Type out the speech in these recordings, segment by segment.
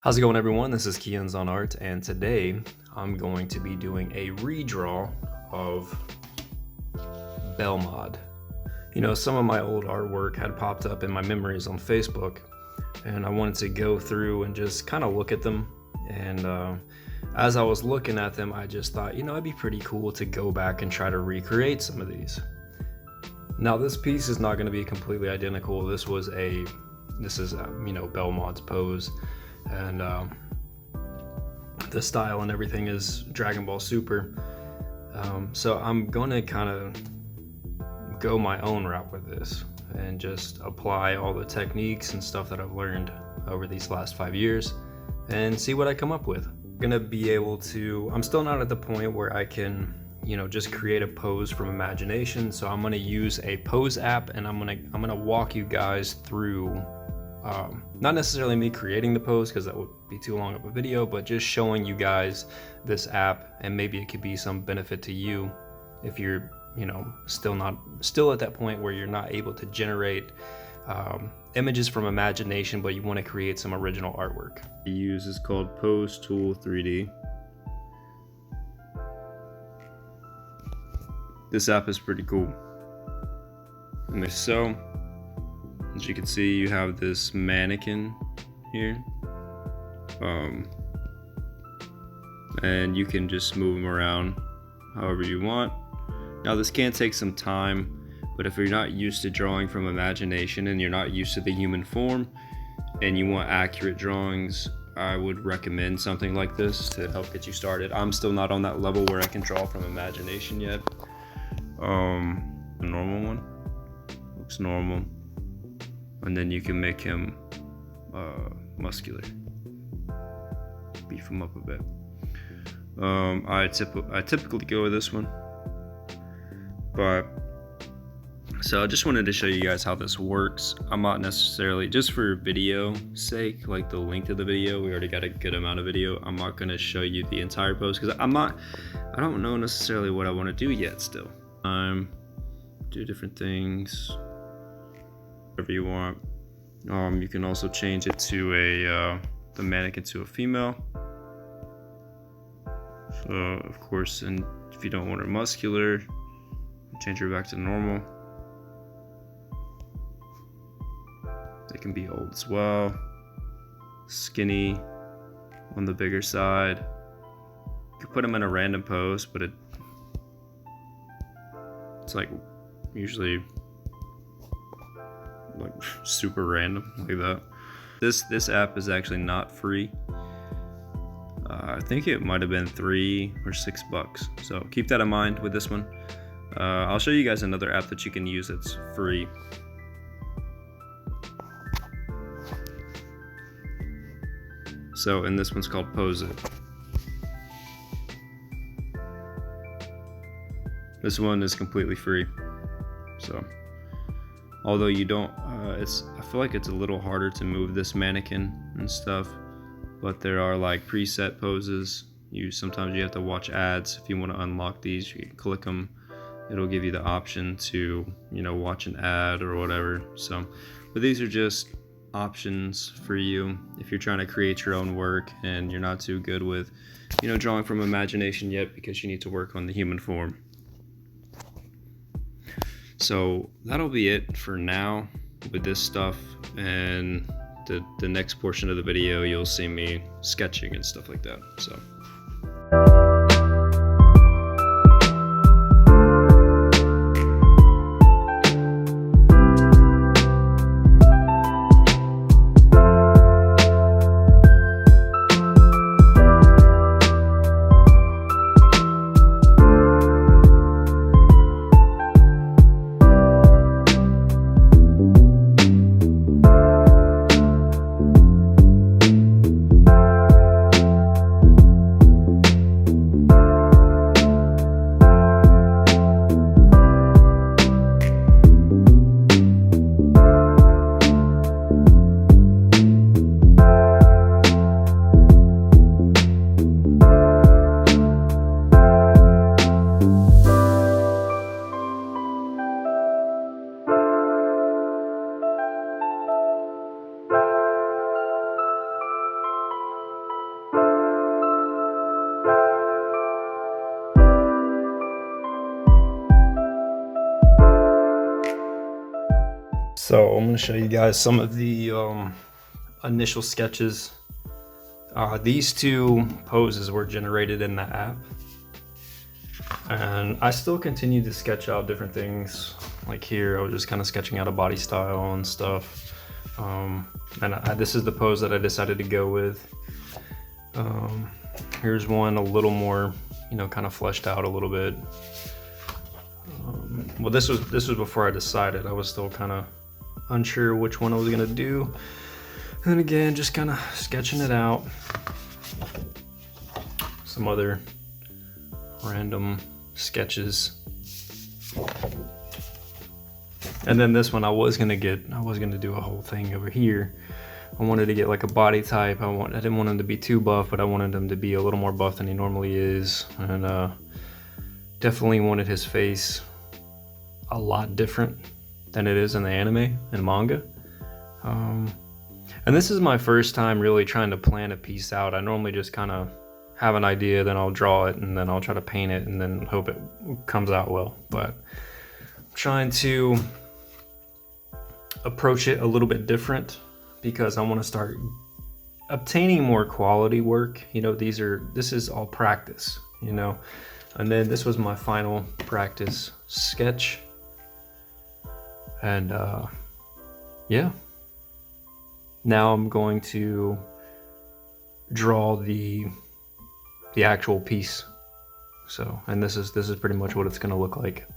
How's it going, everyone? This is Kian's on Art, and today I'm going to be doing a redraw of Belmod. You know, some of my old artwork had popped up in my memories on Facebook, and I wanted to go through and just kind of look at them. And as I was looking at them, I just thought, you know, it'd be pretty cool to go back and try to recreate some of these. Now, this piece is not going to be completely identical. This is Belmod's pose. And the style and everything is Dragon Ball Super. So I'm gonna kind of go my own route with this and just apply all the techniques and stuff that I've learned over these last 5 years and see what I come up with. I'm gonna be able to, I'm still not at the point where I can, you know, just create a pose from imagination. So I'm gonna use a pose app, and I'm gonna walk you guys through not necessarily me creating the pose, because that would be too long of a video, but just showing you guys this app, and maybe it could be some benefit to you if you're, you know, still at that point where you're not able to generate images from imagination, but you want to create some original artwork. The use is called Pose Tool 3D. This app is pretty cool. And so, as you can see, you have this mannequin here, and you can just move them around however you want. Now, this can take some time, but if you're not used to drawing from imagination and you're not used to the human form and you want accurate drawings, I would recommend something like this to help get you started. I'm still not on that level where I can draw from imagination yet. The normal one looks normal. And then you can make him muscular, beef him up a bit. I typically go with this one, but so I just wanted to show you guys how this works. I'm not necessarily, just for video sake, like the length of the video, we already got a good amount of video. I'm not going to show you the entire pose because I don't know necessarily what I want to do yet still. Do different things, whatever you want. You can also change it to the mannequin to a female. So of course, and if you don't want her muscular, change her back to normal. They can be old as well, skinny on the bigger side. You could put them in a random pose, but it's like usually like super random like that. This app is actually not free. I think it might have been $3 or $6, so keep that in mind with this one. I'll show you guys another app that you can use that's free. So, and this one's called Pose It. This one is completely free. So, although you don't, I feel like it's a little harder to move this mannequin and stuff, but there are like preset poses. Sometimes you have to watch ads. If you want to unlock these, you can click them. It'll give you the option to, you know, watch an ad or whatever. So, but these are just options for you if you're trying to create your own work and you're not too good with, you know, drawing from imagination yet, because you need to work on the human form. So that'll be it for now with this stuff, and the next portion of the video you'll see me sketching and stuff like that. So So I'm going to show you guys some of the initial sketches. These two poses were generated in the app, and I still continue to sketch out different things. Like here I was just kind of sketching out a body style and stuff, and this is the pose that I decided to go with. Here's one a little more, you know, kind of fleshed out a little bit. Well, this was before I decided. I was still kind of unsure which one I was gonna do, and then again just kind of sketching it out. Some other random sketches, and then this one I was gonna do a whole thing over here. I wanted to get like a body type. I didn't want him to be too buff, but I wanted him to be a little more buff than he normally is, and definitely wanted his face a lot different than it is in the anime and manga. And this is my first time really trying to plan a piece out. I normally just kind of have an idea, then I'll draw it, and then I'll try to paint it, and then hope it comes out well. But I'm trying to approach it a little bit different because I want to start obtaining more quality work. You know, this is all practice, you know. And then this was my final practice sketch. And yeah, now I'm going to draw the actual piece. So, and this is pretty much what it's going to look like.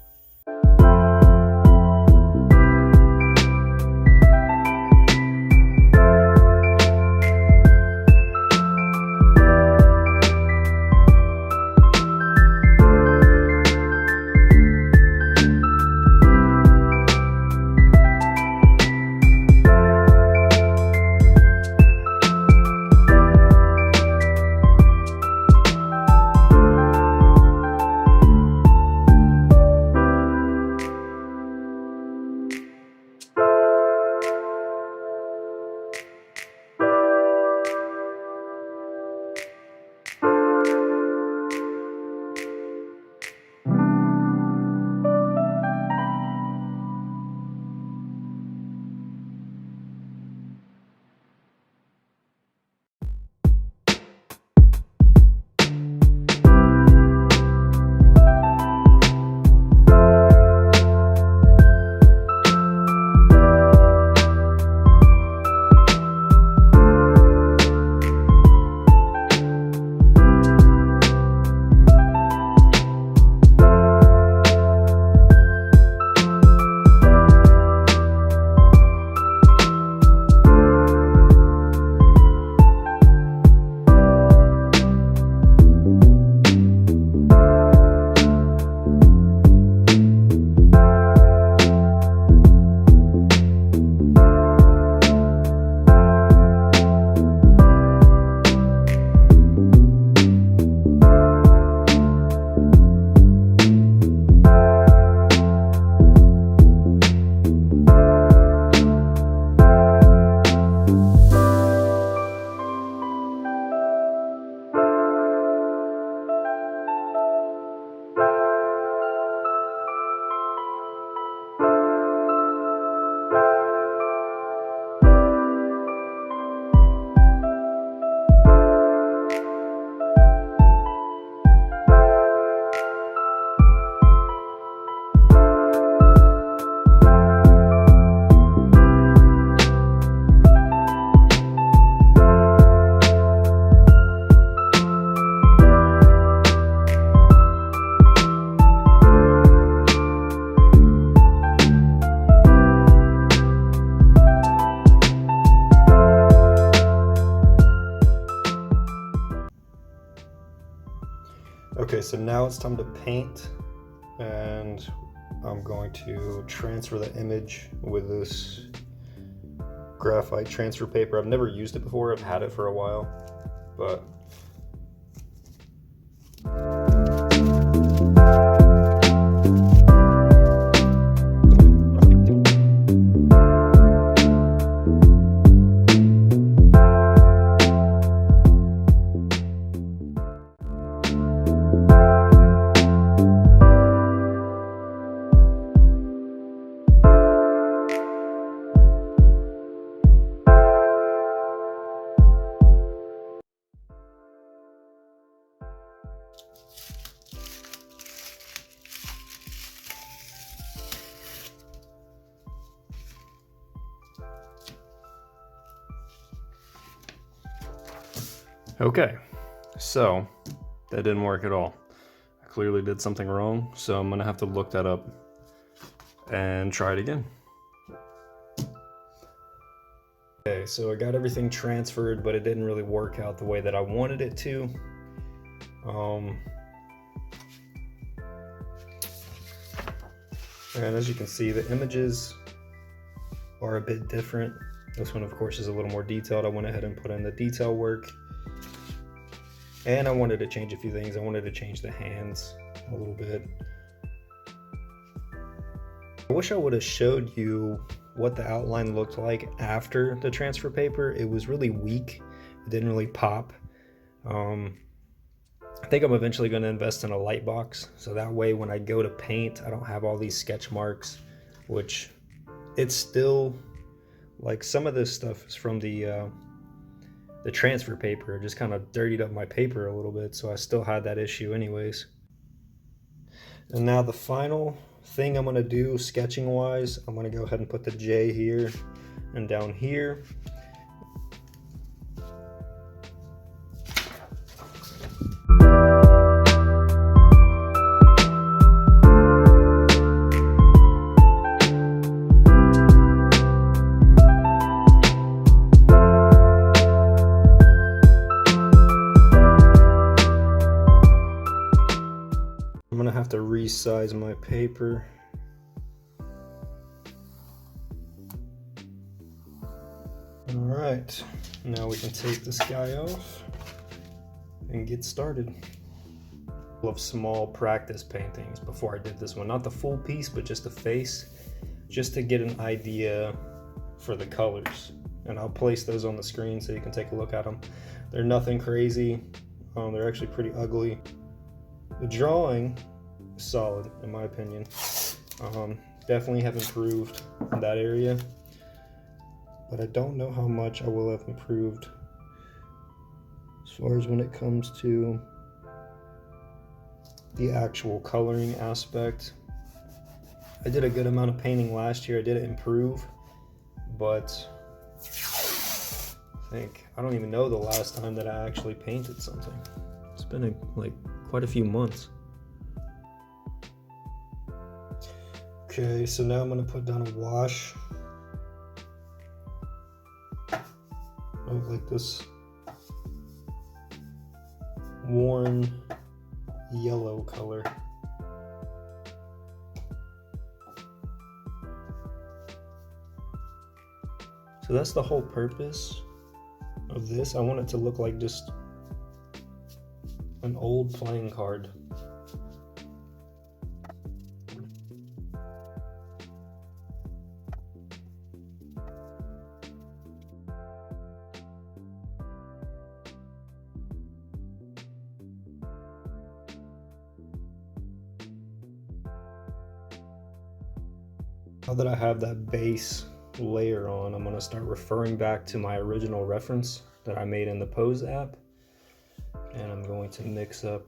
Okay, so now it's time to paint, and I'm going to transfer the image with this graphite transfer paper. I've never used it before, I've had it for a while, but Okay, so that didn't work at all. I clearly did something wrong, so I'm gonna have to look that up and try it again. Okay, so I got everything transferred, but it didn't really work out the way that I wanted it to. And as you can see, the images are a bit different. This one, of course, is a little more detailed. I went ahead and put in the detail work. And I wanted to change a few things. I wanted to change the hands a little bit. I wish I would have showed you what the outline looked like after the transfer paper. It was really weak. It didn't really pop. I think I'm eventually going to invest in a light box, so that way when I go to paint, I don't have all these sketch marks, which it's still like some of this stuff is from the transfer paper. It just kind of dirtied up my paper a little bit, so I still had that issue anyways. And now the final thing I'm going to do sketching wise, I'm going to go ahead and put the J here and down here. I'm gonna have to resize my paper. All right, now we can take this guy off and get started. Of small practice paintings before I did this one, not the full piece, but just the face, just to get an idea for the colors. And I'll place those on the screen so you can take a look at them. They're nothing crazy. They're actually pretty ugly. The drawing is solid, in my opinion. Definitely have improved in that area, but I don't know how much I will have improved as far as when it comes to the actual coloring aspect. I did a good amount of painting last year. I did improve, but I don't even know the last time that I actually painted something. It's been like quite a few months. Okay, so now I'm gonna put down a wash of like this worn yellow color. So that's the whole purpose of this. I want it to look like just an old playing card. Now that I have that base layer on, I'm going to start referring back to my original reference that I made in the Pose app, and I'm going to mix up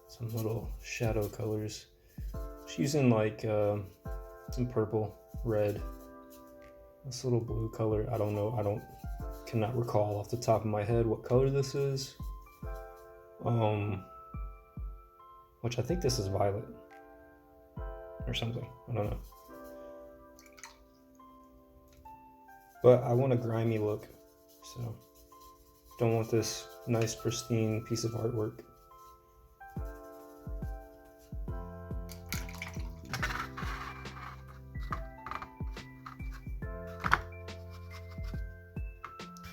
some little shadow colors, just using like some purple, red, this little blue color. I don't know, cannot recall off the top of my head what color this is, which I think this is violet or something, I don't know. But I want a grimy look, so don't want this nice pristine piece of artwork.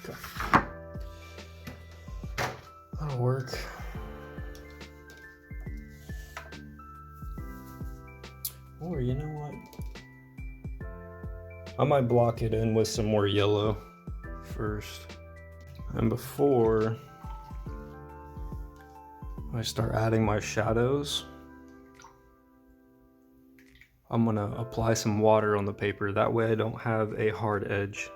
Okay. That'll work. Or you know what? I might block it in with some more yellow first. And before I start adding my shadows, I'm gonna apply some water on the paper. That way I don't have a hard edge.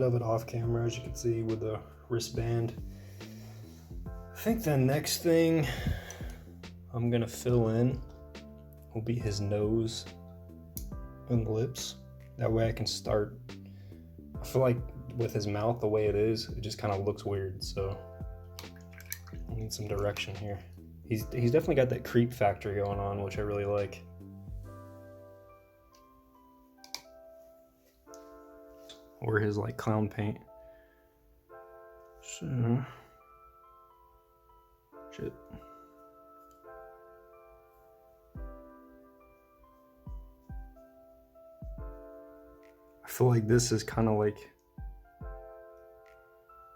of it off camera, as you can see, with the wristband. I think the next thing I'm gonna fill in will be his nose and lips. That way I can start. I feel like with his mouth the way it is, it just kind of looks weird, so I need some direction here. He's definitely got that creep factor going on, which I really like. Or his like clown paint. So shit. I feel like this is kind of like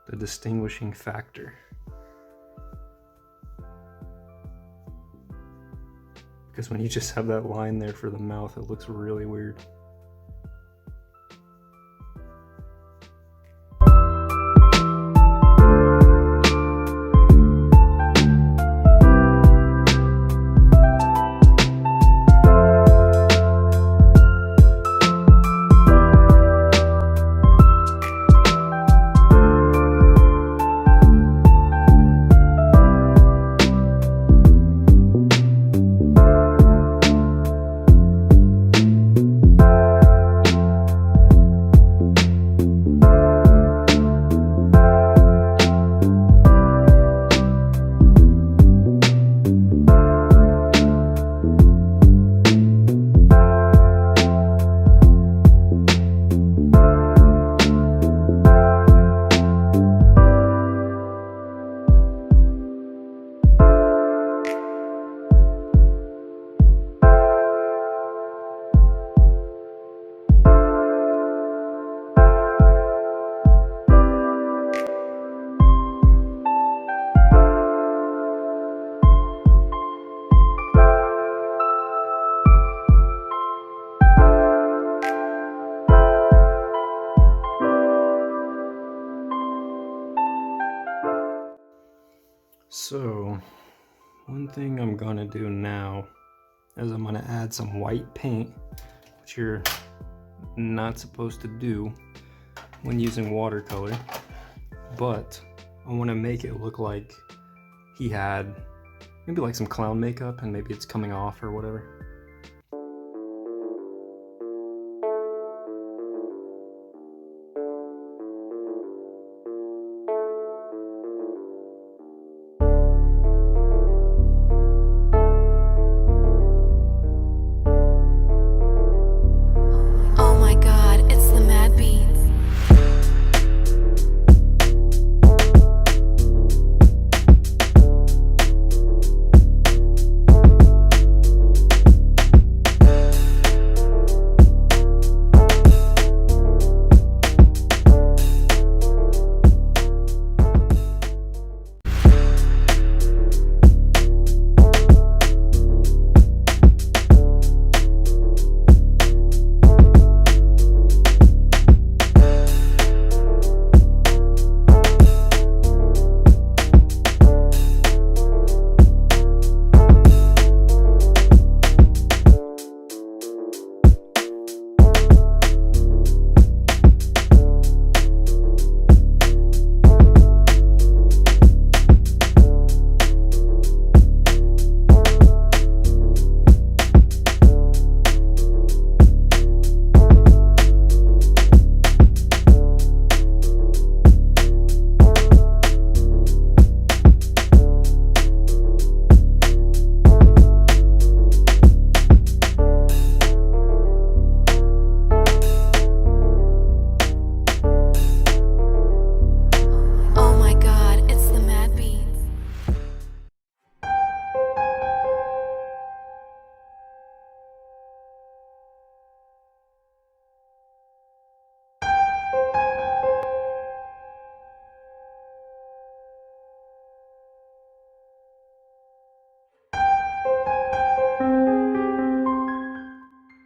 the distinguishing factor. Because when you just have that line there for the mouth, it looks really weird. So, one thing I'm gonna do now is I'm gonna add some white paint, which you're not supposed to do when using watercolor, but I wanna make it look like he had maybe like some clown makeup and maybe it's coming off or whatever.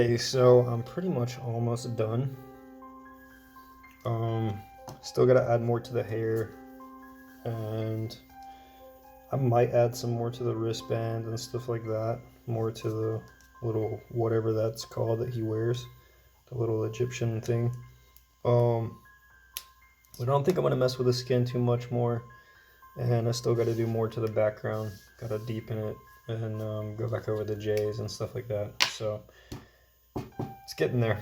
Okay, so I'm pretty much almost done. Still gotta add more to the hair, and I might add some more to the wristband and stuff like that. More to the little whatever that's called that he wears, the little Egyptian thing. But I don't think I'm gonna mess with the skin too much more. And I still got to do more to the background. Got to deepen it and go back over the J's and stuff like that. So it's getting there.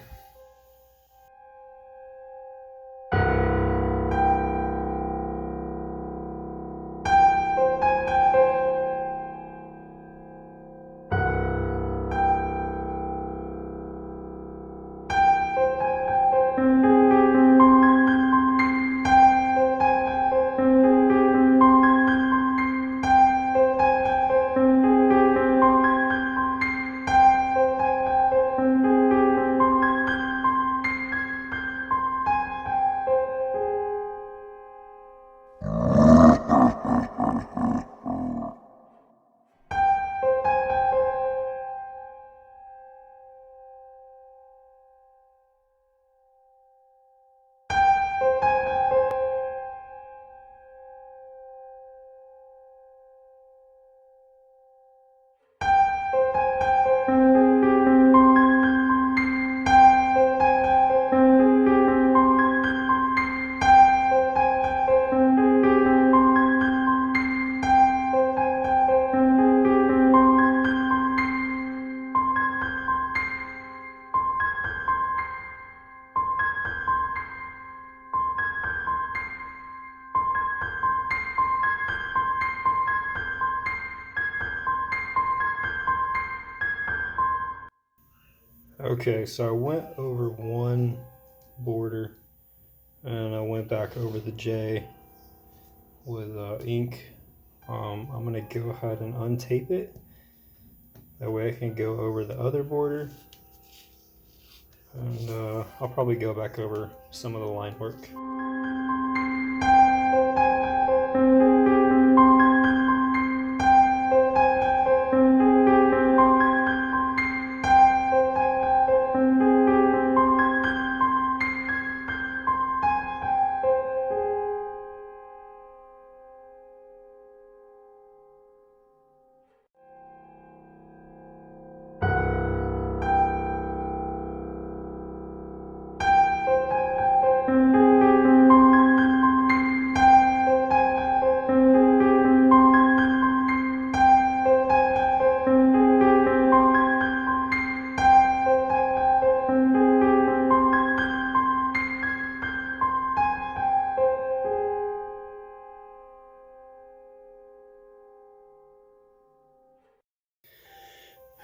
Okay, so I went over one border and I went back over the J with ink. I'm gonna go ahead and untape it. That way I can go over the other border. And I'll probably go back over some of the line work.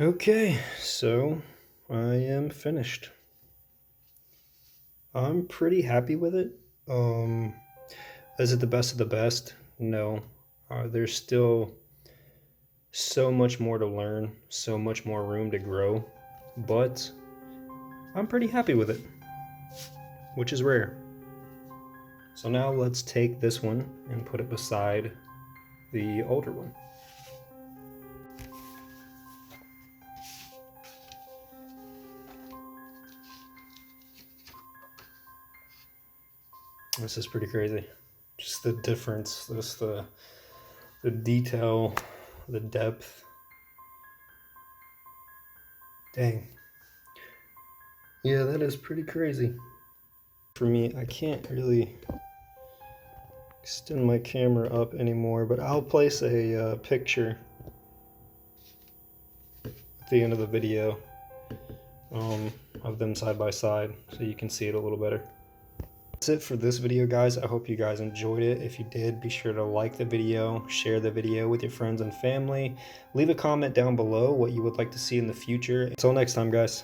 Okay, so I am finished. I'm pretty happy with it. Is it the best of the best? No. There's still so much more to learn, so much more room to grow, but I'm pretty happy with it, which is rare. So now let's take this one and put it beside the older one. This is pretty crazy. Just the difference, just the detail, the depth. Dang. Yeah, that is pretty crazy. For me, I can't really extend my camera up anymore, but I'll place a picture at the end of the video of them side by side so you can see it a little better. That's it for this video, guys. I hope you guys enjoyed it. If you did, be sure to like the video, share the video with your friends and family. Leave a comment down below what you would like to see in the future. Until next time, guys.